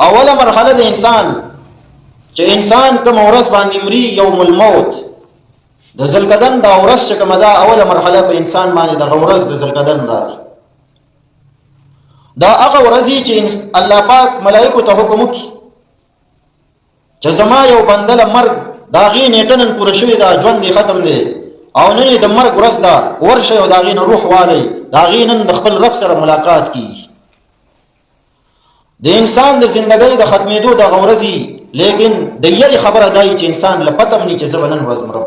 اوله مرحله د انسان چې انسان کوم ورځ باندې مري یوم الموت د ذوالقعدن دا ورځ چې کومه ده اوله مرحله په انسان باندې دغه ورځ د ذوالقعدن راځي. دا هغه ورځ چې الله پاک ملائکو ته حکم وکړي چې زما یو بنده له مرګ د هغې نیټه نن پوره شوې ده، ژوند یې ختم دی او نن یې د مرګ ورځ ده، ورشئ او د هغې نه روح والئ، د هغې نن د خپل رب سره ملاقات کیږي. د انسان د زندګۍ د ختمېدو دغه ورځ لیکن د یوې خبره دا چې انسان له پته مني چې زه به نن ورځ مرم.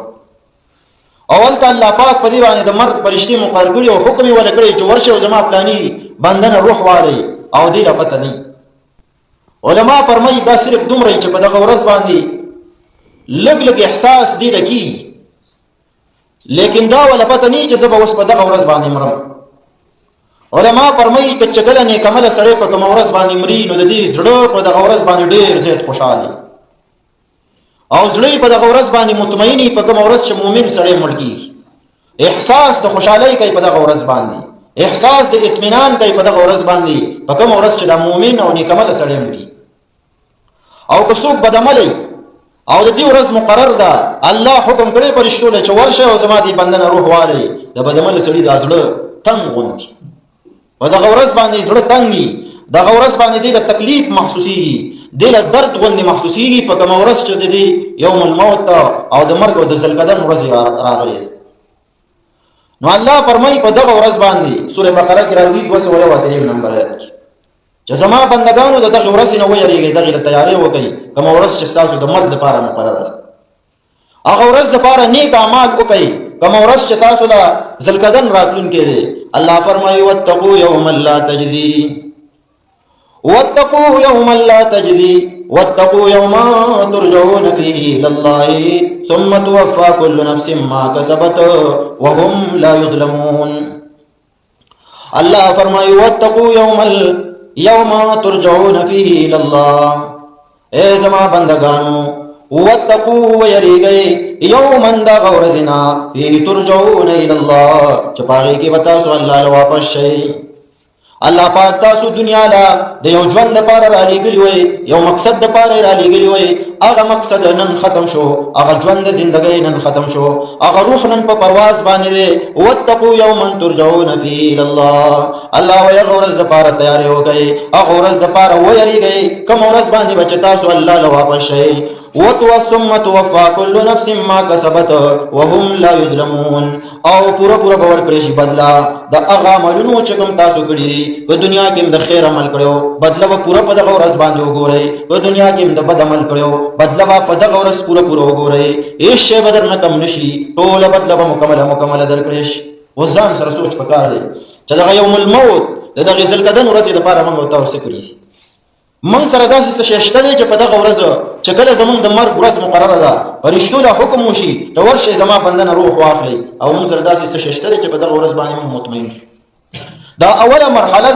اول ته الله پاک په دې باندې د مرګ فرشتې مقرر کړي او حکم یې ورکړی چې ورشئ او زما فلاني بنده نه روح والئ او دې له پته نه. علما فرمایي دا صرف دومره چې په دغه ورځ باندې لږ لږ احساس دې ته کېږي، لیکن دا ولا پته نه چې زه به اوس په دغه ورځ باندې مرم. علما فرمایي که چې کله نیکعمله سړی په کومه ورځ باندې مري نو د دې زړه په دغه ورځ باندې ډېر زیات خوشحال او زړه په دغه ورځ باندې مطمئن په کومه ورځ چې مؤمن سړی مړ کېږي. احساس د خوشحالۍ کوي په دغه ورځ باندې، احساس د اطمینان کوي په دغه ورځ باندې په کومه ورځ چې د مؤمن او نیکعمله سړی مري. او که څوک بدعملی او د دې ورځ مقرر ده، الله حکم کړی فرشتو له چې ورشئ او زما دې بنده نه روح والئ، د بدعمله سړي دا زړه تنګ غوندي په دغه ورځ باندې زړه تنګي، دغه ورځ باندې دې له تکلیف محسوسېږي، دې له درد غوندې محسوسېږي په کومه ورځ چې د دې یوم الموت او د مرګ او د ذوالقعدن ورځ راغلې. نو الله فرمایي په دغه ورځ باندې سورې بقره کې راځي 283 نمبر آیت کې چې زما بندګانو د دغه ورځې نه ویریږئ، دغې له تیاری وکړئ کومه ورځ چې ستاسو د مرګ دپاره مقرره ده. هغه ورځ دپاره نیک اعمال وکړئ کومه ورځ چې تاسو له ذوالقعدن راتلونکی دی. الله فرمایي واتقوا یوما لا تجزي واتقوا یوما لا تجزي واتقوا یوما ترجعون فيه الى الله ثم توفى كل نفس ما كسبت وهم لا يظلمون. الله فرمایي واتقوا یوما ترجعون فيه الى الله، اے زما بندگانو واتقوا ويریږئ یوما دا غورزنا فيه ترجعون الى الله چې پاغې کې به تاسو الله له واپس شئ. الله پاک تاسو دنیا لا د یو ژوند لپاره رالیږلي وئ، یو مقصد لپاره رالیږلي وئ، هغه مقصد نن ختم شو، هغه ژوند د زندګۍ نن ختم شو، هغه روح نن په پرواز باندې دی. واتقوا یوما ترجعون فيه الى الله، الله وایي هغه ورځ دپاره تیاری وکئ، هغه ورځ دپاره ویریږئ کومه ورځ باندې به چې تاسو الله له واپس شئ. ثم توفى كل نفس ما كسبت وهم لا يظلمون، او پورا به ورکړی شي بدلا د هغه عملونو چې کوم تاسو کړي دي. په دنیا کې د خیر عمل کړو بدله به پورا په دغه ورځ باندې وګورئ، په دنیا کې د بد عمل کړو بدله به په دغه ورځ پورا وګورئ. هیڅ شی به درنه کم نشي، ټوله بدله به مکمله درکړی شي. اوس ځان سره سوچ پکار دی چې دغه یوم الموت د دغې ذوالقعدن ورځې دپاره موږ او تاسو څه کړي. موږ سره داسې څه شی شته دی چې په دغه ورځ چې کله زموږ د مرګ ورځ مقرره ده فرشتو له حکم وشي چې ورشئ زما بنده نه روح واخلئ، او موږ سره داسې څه شی شته دی چې په دغه ورځ باندې موږ مطمئن شو. دا اوله مرحله